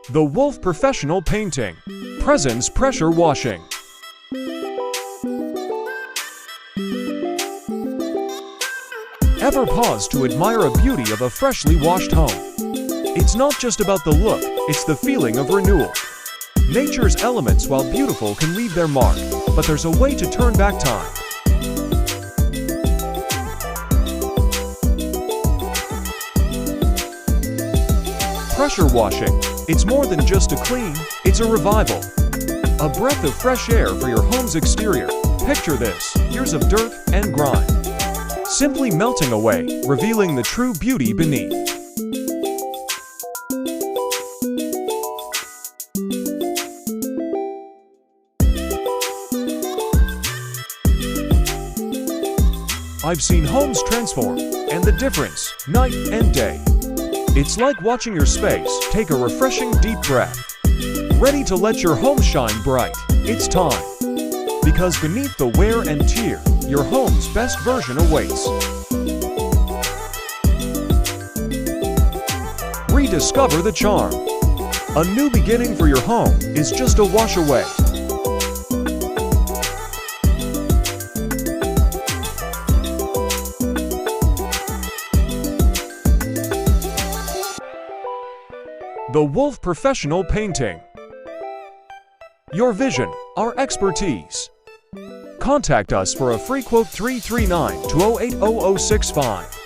The Wolf Professional Painting Presence Pressure Washing. Ever pause to admire the beauty of a freshly washed home? It's not just about the look, it's the feeling of renewal. Nature's elements, while beautiful, can leave their mark, but there's a way to turn back time. Pressure washing. It's more than just a clean, it's a revival. A breath of fresh air for your home's exterior. Picture this, years of dirt and grime, simply melting away, revealing the true beauty beneath. I've seen homes transform, and the difference, night and day. It's like watching your space take a refreshing deep breath. Ready to let your home shine bright? It's time. Because beneath the wear and tear, your home's best version awaits. Rediscover the charm. A new beginning for your home is just a wash away. The Wolf Professional Painting. Your vision, our expertise. Contact us for a free quote 339-208-0065.